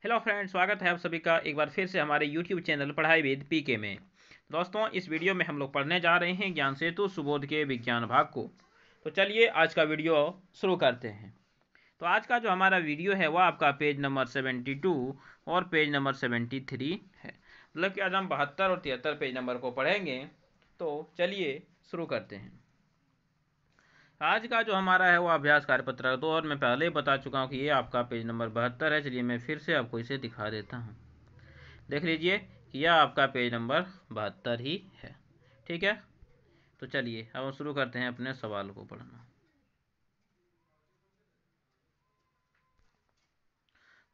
Hello friends, स्वागत है आप सभी का एक बार फिर से हमारे यूट्यूब चैनल पढ़ाई विद पीके में। दोस्तों, इस वीडियो में हम लोग पढ़ने जा रहे हैं ज्ञान सेतु सुबोध के विज्ञान भाग को। तो चलिए आज का वीडियो शुरू करते हैं। तो आज का जो हमारा वीडियो है वह आपका पेज नंबर 72 और पेज नंबर 73 है। मतलब कि आज हम 72 और 73 पेज नंबर को पढ़ेंगे। तो चलिए शुरू करते हैं। आज का जो हमारा है वो अभ्यास कार्यपत्र 2 और मैं पहले ही बता चुका हूँ कि ये आपका पेज नंबर 72 है। चलिए मैं फिर से आपको इसे दिखा देता हूँ। देख लीजिए कि यह आपका पेज नंबर 72 ही है। ठीक है, तो चलिए अब हम शुरू करते हैं अपने सवाल को पढ़ना।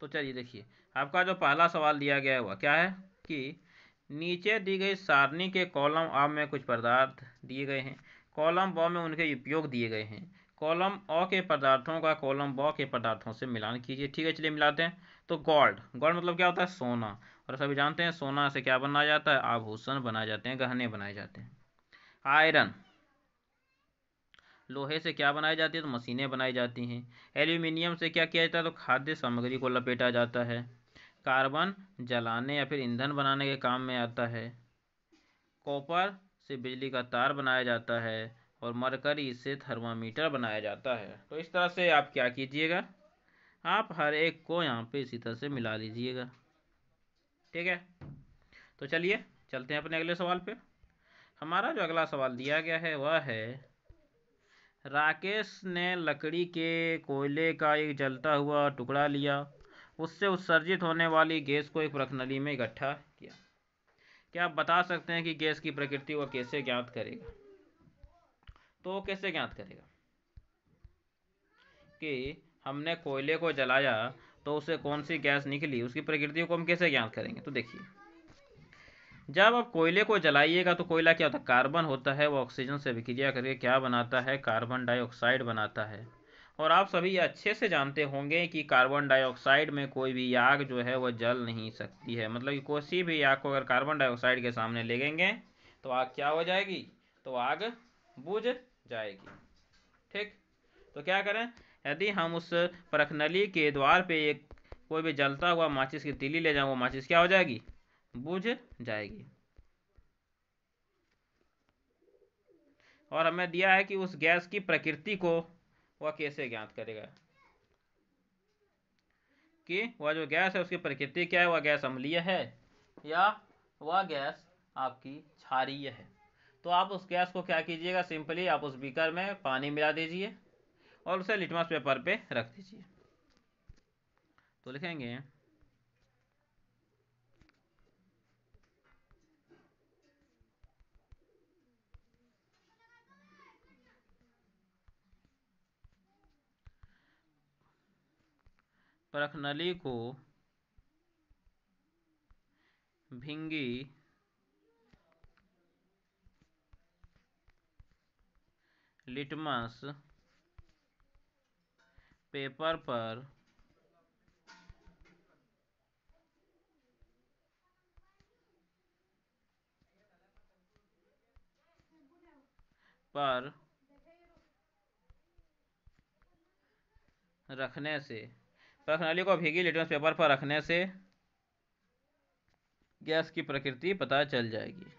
तो चलिए देखिए, आपका जो पहला सवाल दिया गया है वह क्या है कि नीचे दी गई सारणी के कॉलम आ में कुछ पदार्थ दिए गए हैं, कॉलम ब में उनके उपयोग दिए गए हैं। कॉलम अ के पदार्थों का कॉलम ब के पदार्थों से मिलान कीजिए। ठीक है, चलिए मिलाते हैं। तो गोल्ड, गोल्ड मतलब क्या होता है? सोना। और सभी जानते हैं सोना से क्या बनाया जाता है? आभूषण बनाए जाते हैं, गहने बनाए जाते हैं। आयरन, लोहे से क्या बनाई जाती है? तो मशीनें बनाई जाती हैं। एल्यूमिनियम से क्या किया जाता है? तो खाद्य सामग्री को लपेटा जाता है। कार्बन जलाने या फिर ईंधन बनाने के काम में आता है। कॉपर से बिजली का तार बनाया जाता है और मरकरी से थर्मामीटर बनाया जाता है। तो इस तरह से आप क्या कीजिएगा, आप हर एक को यहाँ पे इसी तरह से मिला लीजिएगा। ठीक है, तो चलिए चलते हैं अपने अगले सवाल पे। हमारा जो अगला सवाल दिया गया है वह है, राकेश ने लकड़ी के कोयले का एक जलता हुआ टुकड़ा लिया, उससे उत्सर्जित होने वाली गैस को एक प्रखनली में इकट्ठा किया। क्या आप बता सकते हैं कि गैस की प्रकृति को कैसे ज्ञात करेगा? तो कैसे ज्ञात करेगा कि हमने कोयले को जलाया तो उससे कौन सी गैस निकली, उसकी प्रकृति को हम कैसे ज्ञात करेंगे? तो देखिए, जब आप कोयले को जलाइएगा तो कोयला क्या होता है? कार्बन होता है। वो ऑक्सीजन से विक्रिया करके क्या बनाता है? कार्बन डाइऑक्साइड बनाता है। और आप सभी अच्छे से जानते होंगे कि कार्बन डाइऑक्साइड में कोई भी आग जो है वह जल नहीं सकती है। मतलब कि कोई भी आग को अगर कार्बन डाइऑक्साइड के सामने लेगेंगे तो आग क्या हो जाएगी? तो आग बुझ जाएगी। ठीक, तो क्या करें? यदि हम उस प्रखनली के द्वार पे एक कोई भी जलता हुआ माचिस की तीली ले जाएं, वो माचिस क्या हो जाएगी? बुझ जाएगी। और हमें दिया है कि उस गैस की प्रकृति को वह कैसे ज्ञात करेगा, कि वह जो गैस है उसकी प्रकृति क्या है? वह गैस अम्लीय है या वह गैस आपकी क्षारीय है? तो आप उस गैस को क्या कीजिएगा, सिंपली आप उस बीकर में पानी मिला दीजिए और उसे लिटमस पेपर पे रख दीजिए। तो लिखेंगे प्रखनली को भिंगी लिटमस पेपर पर रखने से, प्रखनली को भीगी लिटमस पेपर पर रखने से गैस की प्रकृति पता चल जाएगी।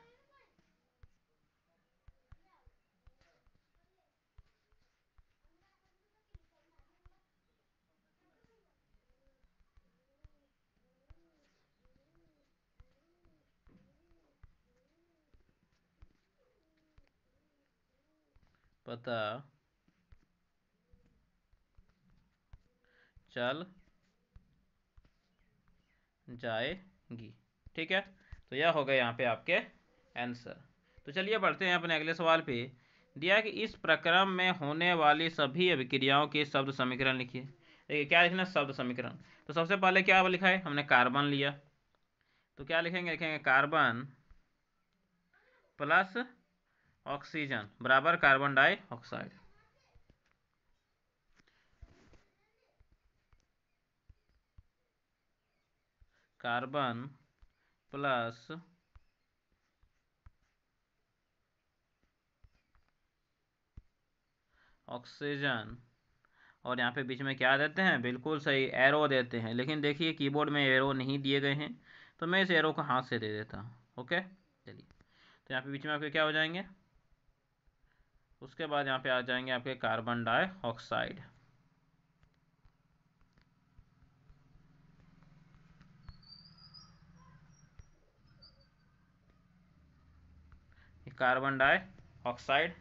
पता चल जाएगी। ठीक है, तो यह हो गए यहाँ पे आपके आंसर। तो चलिए बढ़ते हैं अपने अगले सवाल पे। दिया कि इस प्रक्रम में होने वाली सभी अभिक्रियाओं के शब्द समीकरण लिखिए। देखिए क्या लिखना? शब्द समीकरण। तो सबसे पहले क्या लिखा है? हमने कार्बन लिया, तो क्या लिखेंगे? लिखेंगे कार्बन प्लस ऑक्सीजन बराबर carbon dioxide. Carbon plus oxygen और यहाँ पे बीच में क्या देते हैं, बिल्कुल सही एरो देते हैं। लेकिन देखिए कीबोर्ड में एरो नहीं दिए गए हैं, तो मैं इस एरो को हाथ से दे देता हूँ। ओके, चलिए, तो यहाँ पे बीच में आपके क्या हो जाएंगे, उसके बाद यहाँ पे आ जाएंगे आपके कार्बन डाइऑक्साइड। कार्बन डाइऑक्साइड,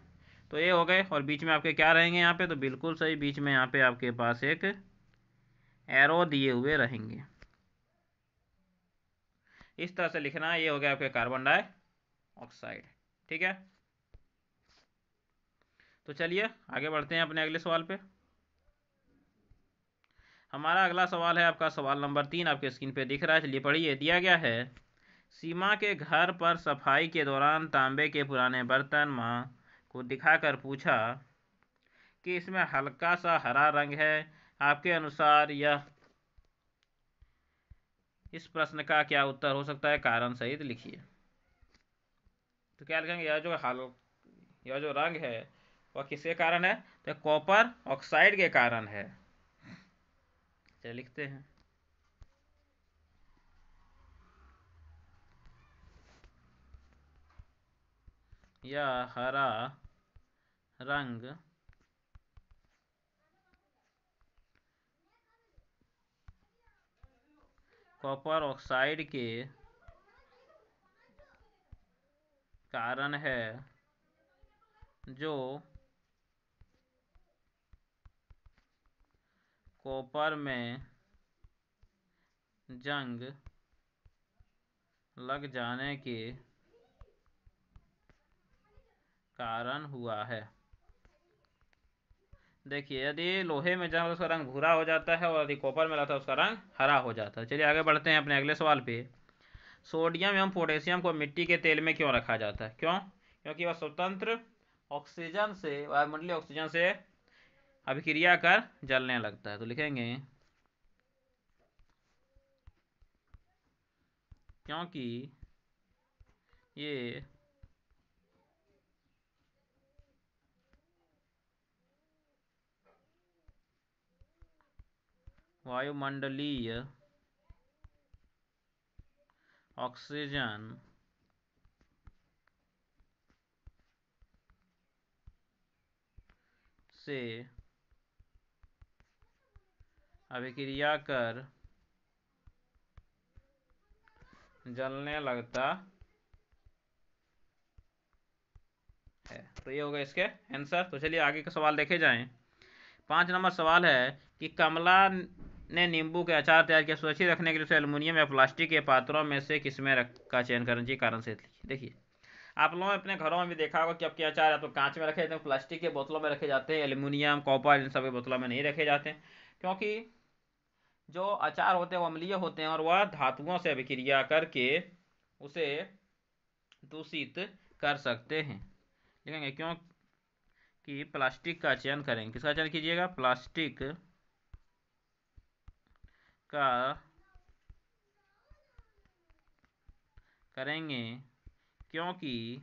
तो ये हो गए। और बीच में आपके क्या रहेंगे यहाँ पे, तो बिल्कुल सही, बीच में यहाँ पे आपके पास एक एरो दिए हुए रहेंगे। इस तरह से लिखना है। ये हो गया आपके कार्बन डाइऑक्साइड। ठीक है, तो चलिए आगे बढ़ते हैं अपने अगले सवाल पे। हमारा अगला सवाल है आपका सवाल नंबर 3, आपके स्क्रीन पे दिख रहा है। चलिए पढ़िए। दिया गया है, सीमा के घर पर सफाई के दौरान तांबे के पुराने बर्तन माँ को दिखाकर पूछा कि इसमें हल्का सा हरा रंग है। आपके अनुसार यह इस प्रश्न का क्या उत्तर हो सकता है, कारण सहित लिखिए। तो क्या लिखेंगे, यह जो रंग है वह किसके कारण है, तो कॉपर ऑक्साइड के कारण है। चलिए लिखते हैं, यह हरा रंग कॉपर ऑक्साइड के कारण है, जो कॉपर में जंग लग जाने के कारण हुआ है। देखिए, यदि लोहे में जंग उसका रंग भूरा हो जाता है और यदि कॉपर में रहता है उसका रंग हरा हो जाता है। चलिए आगे बढ़ते हैं अपने अगले सवाल पे। सोडियम एवं पोटेशियम को मिट्टी के तेल में क्यों रखा जाता है, क्यों, क्योंकि वह स्वतंत्र ऑक्सीजन से, वायुमंडलीय ऑक्सीजन से अभिक्रिया कर जलने लगता है। तो लिखेंगे, क्योंकि ये वायुमंडलीय ऑक्सीजन से अभिक्रिया कर जलने लगता है। तो ये होगा इसके आंसर। तो चलिए आगे का सवाल देखे जाएं। 5 नंबर सवाल है कि कमला ने नींबू के अचार तैयार किया, सुरक्षित रखने के लिए उसे एल्युमिनियम या प्लास्टिक के पात्रों में से किसमें का चयन करना चाहिए, कारण से देखिए। आप लोगों ने अपने घरों में भी देखा होगा कि आपके अचार या तो कांच में रखे जाते हैं, प्लास्टिक के बोतलों में रखे जाते हैं, एल्युमिनियम कॉपर इन सब के बोतलों में नहीं रखे जाते हैं, क्योंकि जो अचार होते हैं वो अम्लीय होते हैं और वह धातुओं से अभिक्रिया करके उसे दूषित कर सकते हैं। देखेंगे क्यों कि प्लास्टिक का चयन करेंगे, किसका चयन कीजिएगा, प्लास्टिक का करेंगे, क्योंकि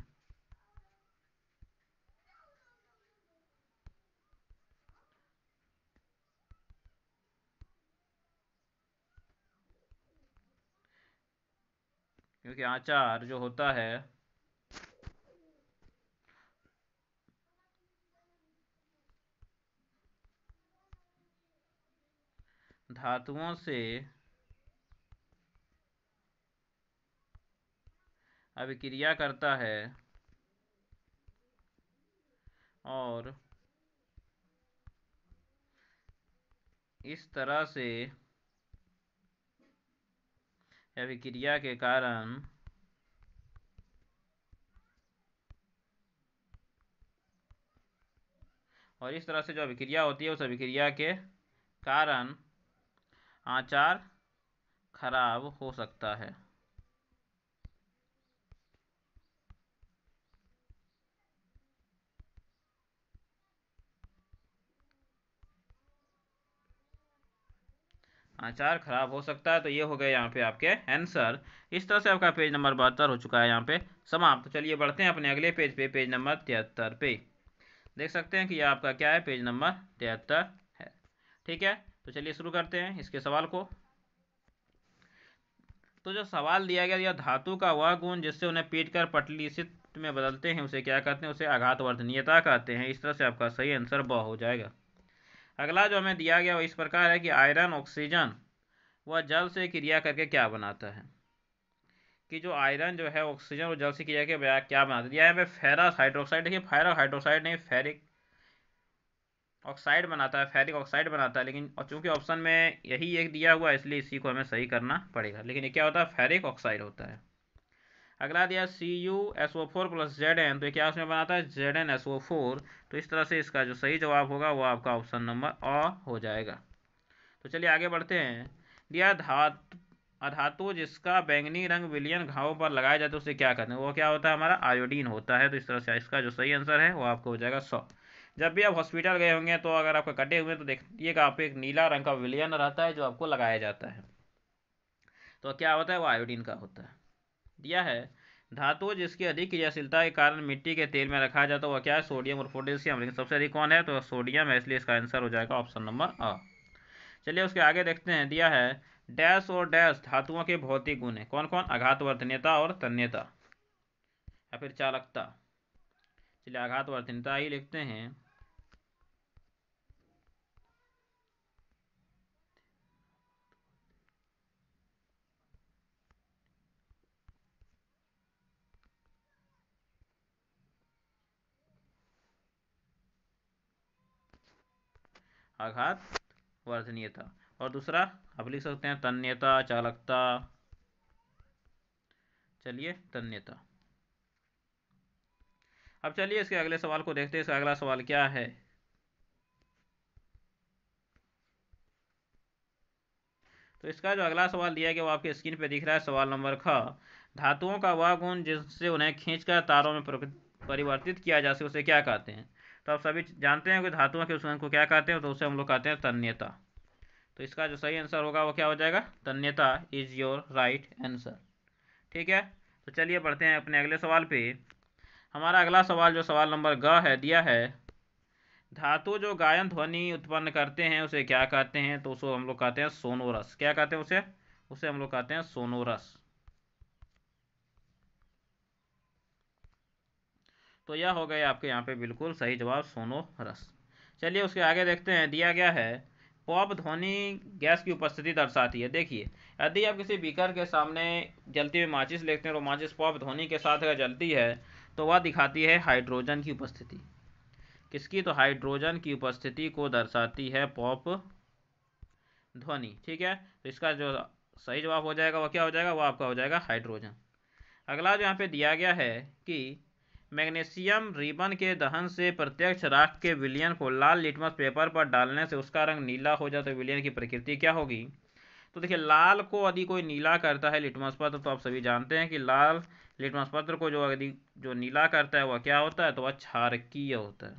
अचार जो होता है धातुओं से अभिक्रिया करता है और इस तरह से अभिक्रिया के कारण जो अभिक्रिया होती है उस अभिक्रिया के कारण अचार खराब हो सकता है। अचार खराब हो सकता है। तो ये हो गए यहाँ पे आपके आंसर। इस तरह से आपका पेज नंबर 72 हो चुका है यहाँ पे समाप्त। तो चलिए बढ़ते हैं अपने अगले पेज पे, पेज नंबर 73 पे। देख सकते हैं कि ये आपका क्या है, पेज नंबर 73 है। ठीक है, तो चलिए शुरू करते हैं इसके सवाल को। तो जो सवाल दिया गया, यह धातु का वह गुण जिससे उन्हें पीट कर पटली में बदलते हैं उसे क्या कहते हैं, उसे आघातवर्धनीयता कहते हैं। इस तरह से आपका सही आंसर ब हो जाएगा। अगला जो हमें दिया गया वो इस प्रकार है कि आयरन ऑक्सीजन वह जल से क्रिया करके क्या बनाता है, कि जो आयरन जो है ऑक्सीजन और जल से क्रिया के क्या बनाता है। दिया है फेरस हाइड्रोक्साइड, देखिए फेरस हाइड्रोक्साइड नहीं, फेरिक ऑक्साइड बनाता है, फेरिक ऑक्साइड बनाता है। लेकिन चूंकि ऑप्शन में यही एक दिया हुआ है इसलिए इसी को हमें सही करना पड़ेगा। लेकिन ये क्या होता है, फेरिक ऑक्साइड होता है। अगला दिया CuSO4 प्लस Zn, तो ये क्या उसमें बनाता है, ZnSO4। तो इस तरह से इसका जो सही जवाब होगा वो आपका ऑप्शन नंबर अ हो जाएगा। तो चलिए आगे बढ़ते हैं। दिया अधातु जिसका बैंगनी रंग विलियन घावों पर लगाया जाता है उसे क्या कहते हैं, वो क्या होता है, हमारा आयोडीन होता है। तो इस तरह से इसका जो सही आंसर है वो आपको हो जाएगा 100। जब भी आप हॉस्पिटल गए होंगे तो अगर आपका कटे हुए तो देखिएगा आप एक नीला रंग का विलियन रहता है जो आपको लगाया जाता है, तो क्या होता है, वो आयोडीन का होता है। दिया है धातु जिसकी अधिक क्रियाशीलता के कारण मिट्टी के तेल में रखा जाता है वह क्या है, सोडियम और पोटेशियम। लेकिन सबसे अधिक कौन है, तो सोडियम है, इसलिए इसका आंसर हो जाएगा ऑप्शन नंबर अ। चलिए उसके आगे देखते हैं। दिया है डैश और डैश धातुओं के भौतिक गुण है, कौन कौन, आघातवर्धनीयता और तन्यता या फिर चालकता। चलिए आघातवर्धनीयता ही लिखते हैं। आघात वर्धनीयता, और दूसरा आप लिख सकते हैं तन्यता, चालकता। चलिए तन्यता। अब चलिए इसके अगले सवाल को देखते हैं। इसका अगला सवाल क्या है, तो इसका जो अगला सवाल दिया गया वो आपके स्क्रीन पे दिख रहा है। सवाल नंबर ख, धातुओं का वह गुण जिससे उन्हें खींचकर तारों में परिवर्तित किया जा सके उसे क्या कहते हैं। तो आप सभी जानते हैं कि धातुओं के उस गुण को क्या कहते हैं, तो उसे हम लोग कहते हैं तन्यता। तो इसका जो सही आंसर होगा वो क्या हो जाएगा, तन्यता इज योर राइट आंसर। ठीक है, तो चलिए बढ़ते हैं अपने अगले सवाल पे। हमारा अगला सवाल जो सवाल नंबर ग है, दिया है धातु जो गायन ध्वनि उत्पन्न करते हैं उसे क्या कहते हैं, तो उसको हम लोग कहते हैं सोनोरस। क्या कहते हैं उसे, उसे हम लोग कहते हैं सोनोरस। तो यह हो गए आपके यहाँ पे बिल्कुल सही जवाब, सोनोरस। चलिए उसके आगे देखते हैं। दिया गया है पॉप ध्वनि गैस की उपस्थिति दर्शाती है। देखिए यदि आप किसी बीकर के सामने जलती हुई माचिस लेते हैं और माचिस पॉप ध्वनि के साथ अगर जलती है तो वह दिखाती है हाइड्रोजन की उपस्थिति। किसकी, तो हाइड्रोजन की उपस्थिति को दर्शाती है पॉप ध्वनि। ठीक है, तो इसका जो सही जवाब हो जाएगा वह क्या हो जाएगा, वह आपका हो जाएगा हाइड्रोजन। अगला जो यहाँ पे दिया गया है कि मैग्नीशियम रिबन के दहन से प्रत्यक्ष राख के विलयन को लाल लिटमस पेपर पर डालने से उसका रंग नीला हो जाए तो विलयन की प्रकृति क्या होगी। तो देखिए लाल को यदि कोई नीला करता है लिटमस पत्र, तो आप सभी जानते हैं कि लाल लिटमस पत्र को जो यदि जो नीला करता है वह क्या होता है, तो वह क्षारकीय होता है,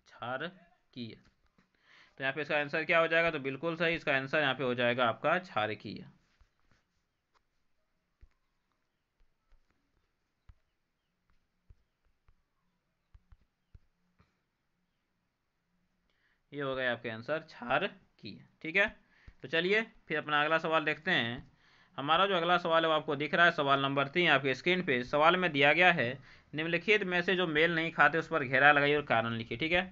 क्षारकीय। तो यहाँ पे इसका आंसर क्या हो जाएगा, तो बिल्कुल सही, इसका आंसर यहाँ पे हो जाएगा आपका क्षारकीय। ये हो गए आपके आंसर क्षारकीय। ठीक है, तो चलिए फिर अपना अगला सवाल देखते हैं। हमारा जो अगला सवाल है वो आपको दिख रहा है, सवाल नंबर 3 आपके स्क्रीन पे। सवाल में दिया गया है निम्नलिखित में से जो मेल नहीं खाते उस पर घेरा लगाइए और कारण लिखिए। ठीक है,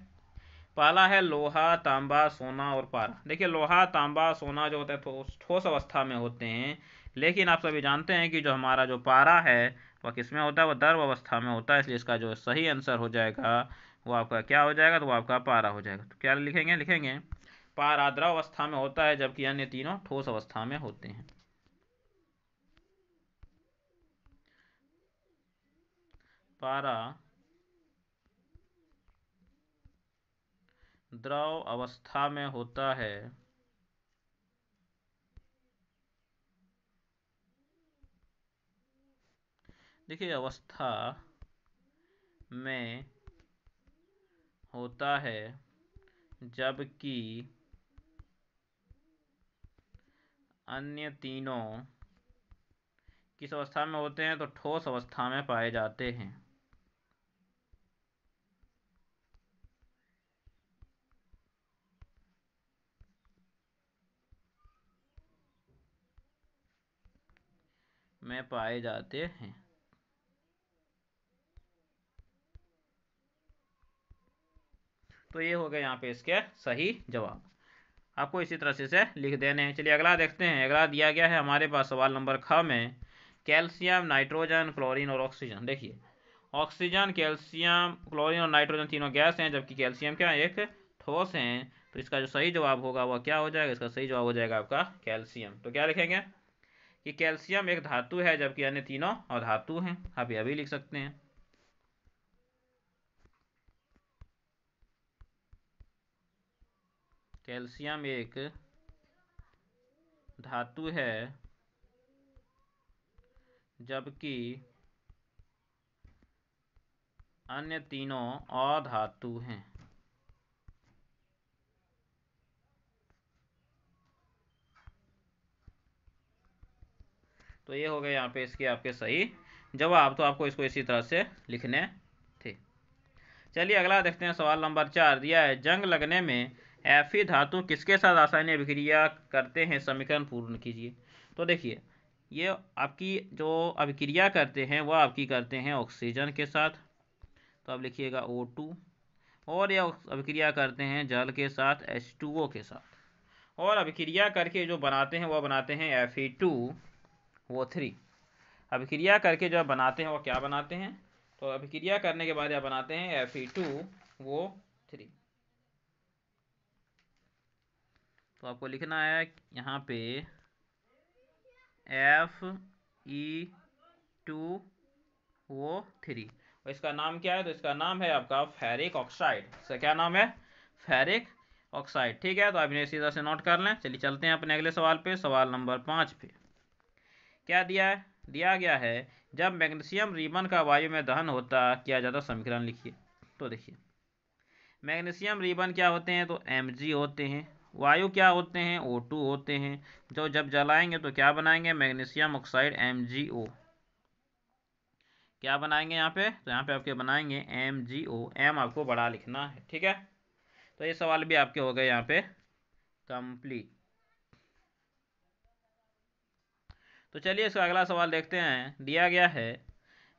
पहला है लोहा, तांबा, सोना और पारा। देखिए लोहा, तांबा, सोना जो होता है ठोस अवस्था में होते हैं, लेकिन आप सभी जानते हैं कि जो हमारा जो पारा है वह किस में होता है, वह द्रव अवस्था में होता है। इसलिए इसका जो सही आंसर हो जाएगा वो आपका क्या हो जाएगा, तो वो आपका पारा हो जाएगा। तो क्या लिखेंगे, लिखेंगे पारा द्रव अवस्था में होता है जबकि अन्य तीनों ठोस अवस्था में होते हैं। पारा द्रव अवस्था में होता है देखिए अवस्था में होता है जबकि अन्य तीनों किस अवस्था में होते हैं, तो ठोस अवस्था में पाए जाते हैं। में पाए जाते हैं। तो ये हो गए यहाँ पे इसके सही जवाब। आपको इसी तरह से लिख देने हैं। चलिए अगला देखते हैं। अगला दिया गया है हमारे पास सवाल नंबर ख में, कैल्शियम, नाइट्रोजन, क्लोरीन और ऑक्सीजन। देखिए ऑक्सीजन, कैल्शियम, क्लोरीन और नाइट्रोजन तीनों गैस हैं, जबकि कैल्शियम क्या एक ठोस है। तो इसका जो सही जवाब होगा वह क्या हो जाएगा? इसका सही जवाब हो जाएगा आपका कैल्शियम। तो क्या लिखेंगे कि कैल्शियम एक धातु है, जबकि अन्य तीनों अधातु हैं। आप यह भी लिख सकते हैं। कैल्शियम एक धातु है, जबकि अन्य तीनों अधातु हैं। तो ये हो गए यहाँ पे इसके आपके सही जवाब। तो आपको इसको इसी तरह से लिखने थे। चलिए अगला देखते हैं। सवाल नंबर 4 दिया है, जंग लगने में Fe धातु किसके साथ रासायनिक अभिक्रिया करते हैं? समीकरण पूर्ण कीजिए। तो देखिए ये आपकी जो अभिक्रिया करते हैं वह आपकी करते हैं ऑक्सीजन के साथ। तो आप लिखिएगा O2। और यह अभिक्रिया करते हैं जल के साथ H2O के साथ। और अभिक्रिया करके जो बनाते हैं वह बनाते हैं Fe2O3। अभिक्रिया करके जो बनाते हैं वो क्या बनाते हैं? तो अभिक्रिया करने के बाद यह बनाते हैं Fe2O3। तो आपको लिखना है यहाँ पे Fe2O3। और इसका नाम क्या है? तो इसका नाम है आपका फेरिक ऑक्साइड। इसका क्या नाम है? Ferric oxide. ठीक है, तो आप इन्हें इसी तरह से नोट कर लें। चलिए चलते हैं अपने अगले सवाल पे। सवाल नंबर 5 पे क्या दिया है? दिया गया है, जब मैग्नीशियम रिबन का वायु में दहन होता किया जाता, समीकरण लिखिए। तो देखिए मैग्नीशियम रिबन क्या होते हैं? तो Mg होते हैं। वायु क्या होते हैं? O2 होते हैं। जो जब जलाएंगे तो क्या बनाएंगे? Magnesium oxide MgO। क्या बनाएंगे यहाँ पे? तो यहाँ पे आपके बनाएंगे MgO। M आपको बड़ा लिखना है। ठीक है, तो ये सवाल भी आपके हो गए यहाँ पे कंप्लीट। तो चलिए इसका अगला सवाल देखते हैं। दिया गया है,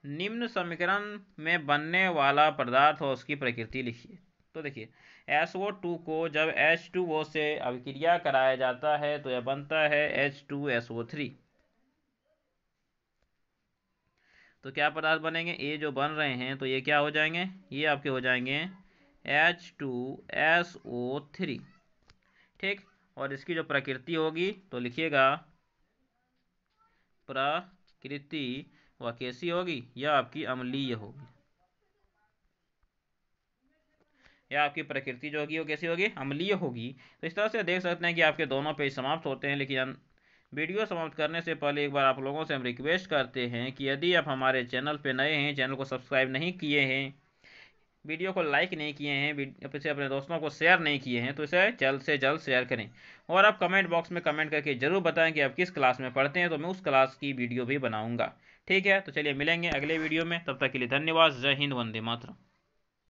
निम्न समीकरण में बनने वाला पदार्थ और उसकी प्रकृति लिखिए। तो देखिए SO2 को जब H2O से अभिक्रिया कराया जाता है तो यह बनता है H2SO3। तो क्या पदार्थ बनेंगे? ये जो बन रहे हैं तो ये क्या हो जाएंगे? ये आपके हो जाएंगे H2SO3। ठीक, और इसकी जो प्रकृति होगी तो लिखिएगा प्रकृति वह कैसी होगी? यह आपकी अम्लीय होगी। या आपकी प्रकृति जो होगी वो कैसी होगी? अम्लीय होगी। तो इस तरह से देख सकते हैं कि आपके दोनों पेज समाप्त होते हैं। लेकिन वीडियो समाप्त करने से पहले एक बार आप लोगों से हम रिक्वेस्ट करते हैं कि यदि आप हमारे चैनल पे नए हैं, चैनल को सब्सक्राइब नहीं किए हैं, वीडियो को लाइक नहीं किए हैं, इसे अपने दोस्तों को शेयर नहीं किए हैं, तो इसे जल्द से जल्द शेयर करें। और आप कमेंट बॉक्स में कमेंट करके ज़रूर बताएं कि आप किस क्लास में पढ़ते हैं, तो मैं उस क्लास की वीडियो भी बनाऊँगा। ठीक है, तो चलिए मिलेंगे अगले वीडियो में। तब तक के लिए धन्यवाद। जय हिंद, वंदे मातरम।